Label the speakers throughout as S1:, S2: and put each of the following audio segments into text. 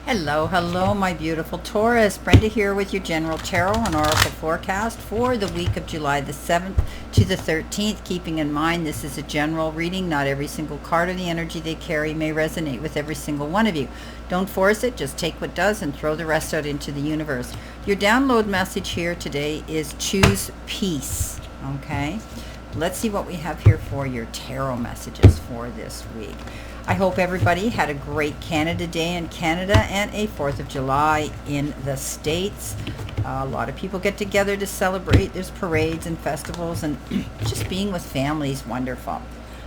S1: Hello, hello, my beautiful Taurus. Brenda here with your general tarot and oracle forecast for the week of July the 7th to the 13th. Keeping in mind this is a general reading. Not every single card or the energy they carry may resonate with every single one of you. Don't force it. Just take what does and throw the rest out into the universe. Your download message here today is choose peace. Okay? Let's see what we have here for your tarot messages for this week. I hope everybody had a great Canada Day in Canada and a 4th of July in the States. A lot of people get together to celebrate. There's parades and festivals, and just being with family is wonderful.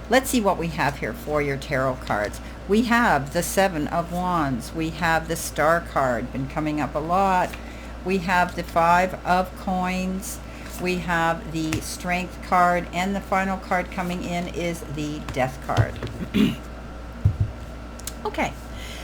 S1: Let's see what we have here for your tarot cards. We have the 7 of Wands. We have the Star card, been coming up a lot. We have the 5 of Coins. We have the Strength card, and the final card coming in is the Death card. Okay,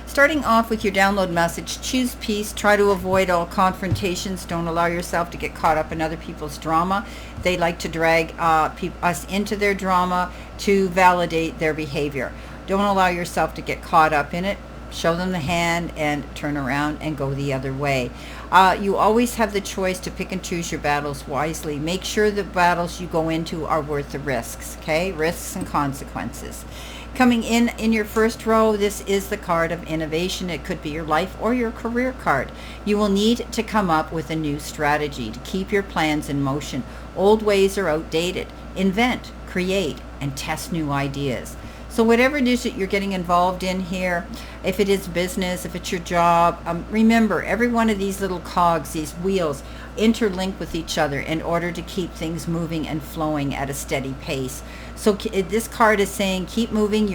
S1: starting off with your download message, choose peace, try to avoid all confrontations, don't allow yourself to get caught up in other people's drama. They like to drag us into their drama to validate their behavior. Don't allow yourself to get caught up in it. Show them the hand and turn around and go the other way. You always have the choice to pick and choose your battles wisely. Make sure the battles you go into are worth the risks, okay? Risks and consequences. Coming in your first row, this is the card of innovation. It could be your life or your career card. You will need to come up with a new strategy to keep your plans in motion. Old ways are outdated. Invent, create, and test new ideas. So whatever it is that you're getting involved in here, if it is business, if it's your job, remember, every one of these little cogs, these wheels, interlink with each other in order to keep things moving and flowing at a steady pace. So this card is saying keep moving,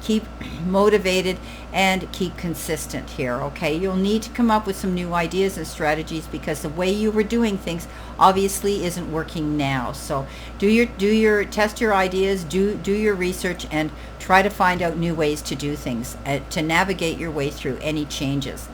S1: keep motivated, and keep consistent here, okay? You'll need to come up with some new ideas and strategies because the way you were doing things obviously isn't working now. So test your ideas, do your research, and try to find out new ways to do things to navigate your way through any changes.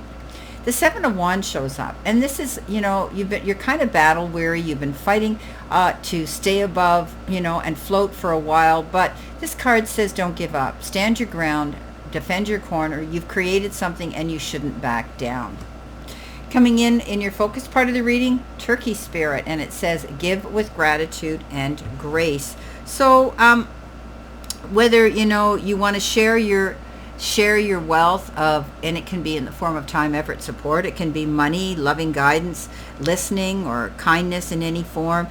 S1: The 7 of Wands shows up, and this is, you're kind of battle weary. You've been fighting to stay above, and float for a while, but this card says don't give up. Stand your ground, defend your corner. You've created something and you shouldn't back down. Coming in your focus part of the reading, Turkey Spirit, and it says give with gratitude and grace. So whether you want to share your wealth and it can be in the form of time, effort, support. It can be money, loving guidance, listening, or kindness in any form.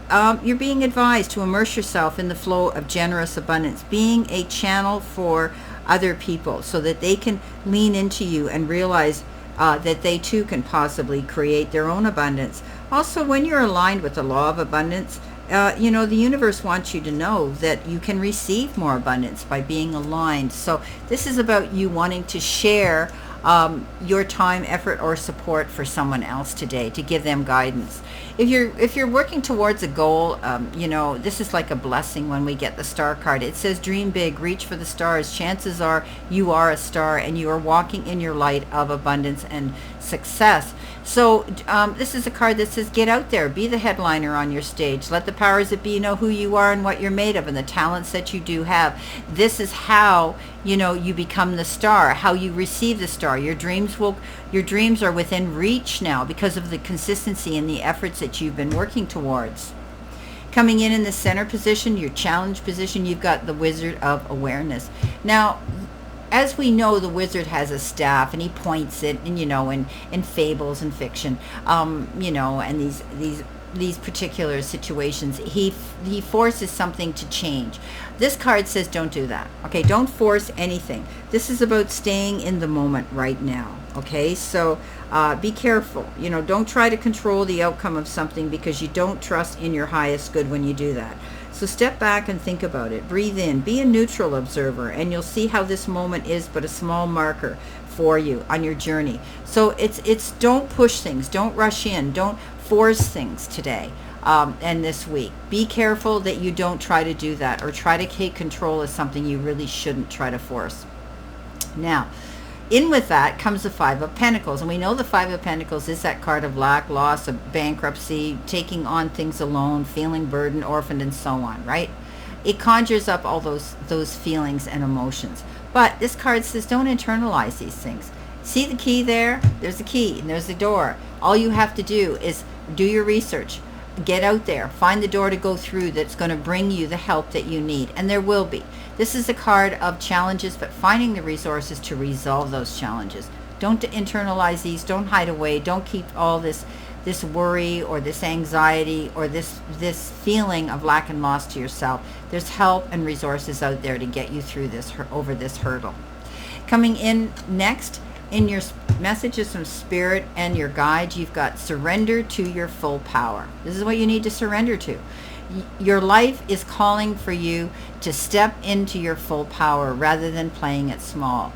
S1: You're being advised to immerse yourself in the flow of generous abundance, being a channel for other people so that they can lean into you and realize that they too can possibly create their own abundance. Also, when you're aligned with the law of abundance, the universe wants you to know that you can receive more abundance by being aligned. So this is about you wanting to share your time, effort, or support for someone else today to give them guidance. If you're working towards a goal, this is like a blessing when we get the Star card. It says dream big, reach for the stars. Chances are you are a star and you are walking in your light of abundance and success. So this is a card that says get out there, be the headliner on your stage. Let the powers that be know who you are and what you're made of and the talents that you do have. This is how you become the star, how you receive the star. Your dreams are within reach now because of the consistency and the efforts that you've been working towards. Coming in the center position, your challenge position, you've got the Wizard of Awareness. Now, as we know, the wizard has a staff and he points it, and in fables and fiction, and these particular situations, he forces something to change. This card says don't do that. Okay, don't force anything. This is about staying in the moment right now. Okay, so be careful. Don't try to control the outcome of something because you don't trust in your highest good when you do that. So step back and think about it. Breathe in. Be a neutral observer, and you'll see how this moment is but a small marker for you on your journey. So it's don't push things. Don't rush in. Don't force things today and this week. Be careful that you don't try to do that or try to take control of something you really shouldn't try to force. Now, in with that comes the 5 of Pentacles, and we know the 5 of Pentacles is that card of lack, loss, of bankruptcy, taking on things alone, feeling burdened, orphaned, and so on, right? It conjures up all those feelings and emotions. But this card says don't internalize these things. See the key there? There's a key and there's a door. All you have to do is do your research. Get out there. Find the door to go through that's going to bring you the help that you need. And there will be. This is a card of challenges, but finding the resources to resolve those challenges. Don't internalize these. Don't hide away. Don't keep all this worry or this anxiety or this feeling of lack and loss to yourself. There's help and resources out there to get you through this, over this hurdle. Coming in next, in your messages from Spirit and your guides, you've got surrender to your full power. This is what you need to surrender to. Your life is calling for you to step into your full power rather than playing it small.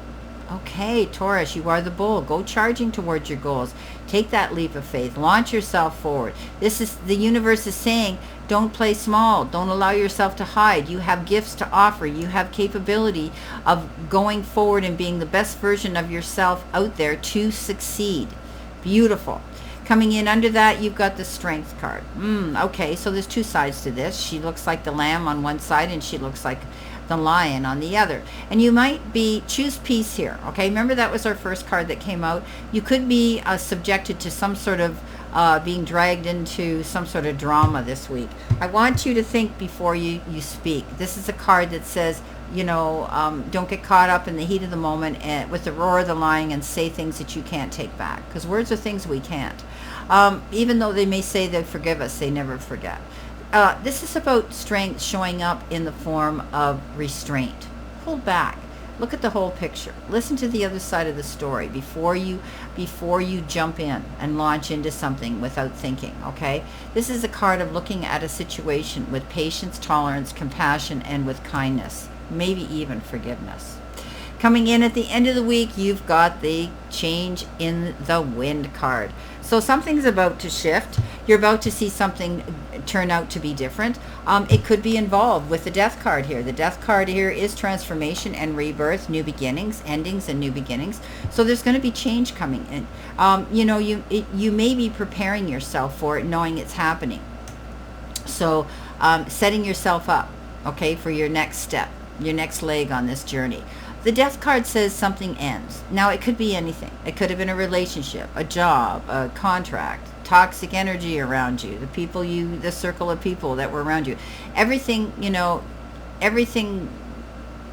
S1: Okay, Taurus, you are the bull. Go charging towards your goals. Take that leap of faith. Launch yourself forward. This is, the universe is saying, don't play small. Don't allow yourself to hide. You have gifts to offer. You have capability of going forward and being the best version of yourself out there to succeed. Beautiful. Coming in under that, you've got the Strength card. Okay, so there's two sides to this. She looks like the lamb on one side and she looks like the lion on the other. And you might be, choose peace here. Okay, remember that was our first card that came out. You could be subjected to some sort of being dragged into some sort of drama this week. I want you to think before you speak. This is a card that says, don't get caught up in the heat of the moment and with the roar of the lion and say things that you can't take back. Because words are things we can't. Even though they may say they forgive us, they never forget. This is about strength showing up in the form of restraint. Pull back. Look at the whole picture. Listen to the other side of the story before you jump in and launch into something without thinking, okay? This is a card of looking at a situation with patience, tolerance, compassion, and with kindness, maybe even forgiveness. Coming in at the end of the week, you've got the change in the wind card. So something's about to shift. You're about to see something turn out to be different. It could be involved with the death card here. The death card here is transformation and rebirth, new beginnings, endings and new beginnings. So there's going to be change coming in. You may be preparing yourself for it, knowing it's happening. So setting yourself up, okay, for your next step, your next leg on this journey. The death card says something ends. Now, it could be anything. It could have been a relationship, a job, a contract, toxic energy around you, the circle of people that were around you. Everything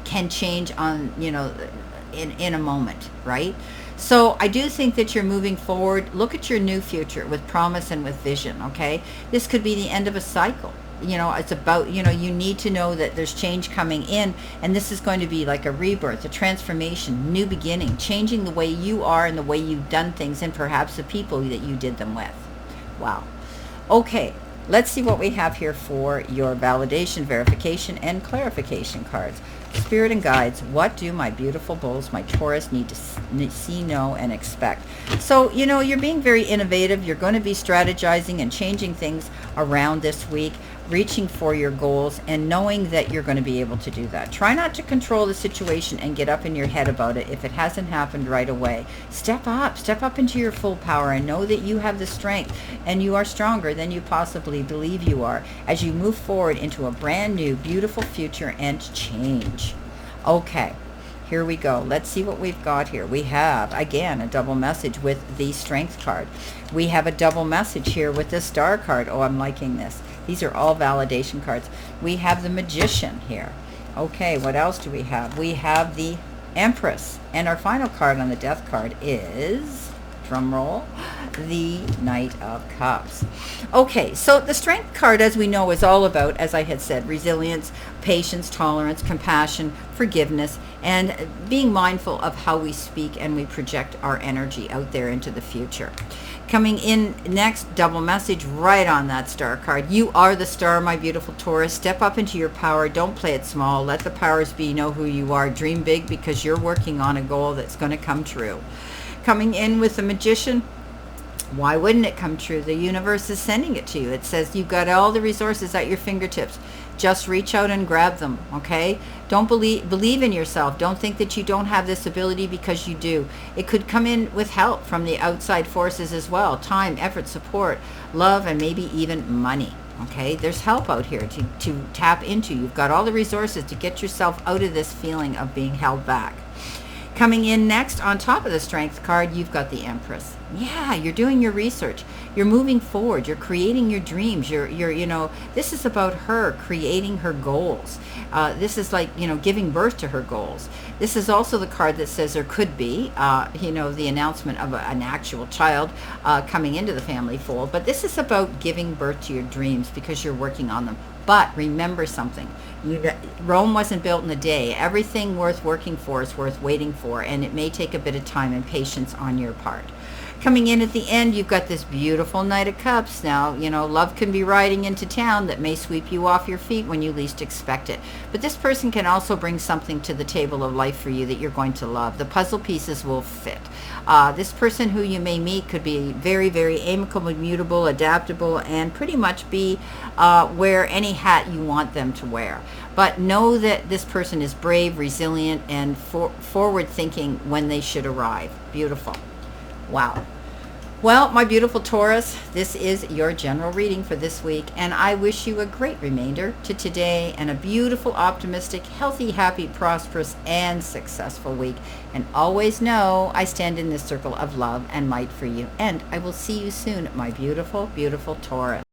S1: can change on, in a moment, right? So I do think that you're moving forward. Look at your new future with promise and with vision, okay? This could be the end of a cycle. It's about, you need to know that there's change coming in, and this is going to be like a rebirth, a transformation, new beginning, changing the way you are and the way you've done things and perhaps the people that you did them with. Wow. Okay, let's see what we have here for your validation, verification, and clarification cards. Spirit and guides, what do my beautiful bulls, my Taurus, need to see, know, and expect? So, you're being very innovative. You're going to be strategizing and changing things around this week, reaching for your goals, and knowing that you're going to be able to do that. Try not to control the situation and get up in your head about it if it hasn't happened right away. Step up into your full power and know that you have the strength and you are stronger than you possibly believe you are as you move forward into a brand new, beautiful future and change. Okay, here we go. Let's see what we've got here. We have, again, a double message with the Strength card. We have a double message here with the Star card. Oh, I'm liking this. These are all validation cards. We have the Magician here. Okay, what else do we have? We have the Empress. And our final card on the Death card is, drum roll, the Knight of Cups. Okay, so the Strength card, as we know, is all about, as I had said, resilience, patience, tolerance, compassion, forgiveness, and being mindful of how we speak and we project our energy out there into the future. Coming in next, double message right on that Star card. You are the star, my beautiful Taurus. Step up into your power. Don't play it small. Let the powers be know who you are. Dream big because you're working on a goal that's going to come true. Coming in with the Magician. Why wouldn't it come true? The universe is sending it to you. It says you've got all the resources at your fingertips. Just reach out and grab them, okay? Don't believe in yourself. Don't think that you don't have this ability because you do. It could come in with help from the outside forces as well. Time, effort, support, love, and maybe even money, okay? There's help out here to tap into. You've got all the resources to get yourself out of this feeling of being held back. Coming in next, on top of the Strength card, you've got the Empress. Yeah, you're doing your research. You're moving forward. You're creating your dreams. This is about her creating her goals. This is like, giving birth to her goals. This is also the card that says there could be, the announcement of an actual child coming into the family fold. But this is about giving birth to your dreams because you're working on them. But remember something. Rome wasn't built in a day. Everything worth working for is worth waiting for, and it may take a bit of time and patience on your part. Coming in at the end, you've got this beautiful Knight of Cups. Now, love can be riding into town that may sweep you off your feet when you least expect it. But this person can also bring something to the table of life for you that you're going to love. The puzzle pieces will fit. This person who you may meet could be very, very amicable, mutable, adaptable, and pretty much be wear any hat you want them to wear. But know that this person is brave, resilient, and forward-thinking when they should arrive. Beautiful. Wow. Well, my beautiful Taurus, this is your general reading for this week, and I wish you a great remainder to today and a beautiful, optimistic, healthy, happy, prosperous, and successful week. And always know I stand in this circle of love and light for you, and I will see you soon, my beautiful, beautiful Taurus.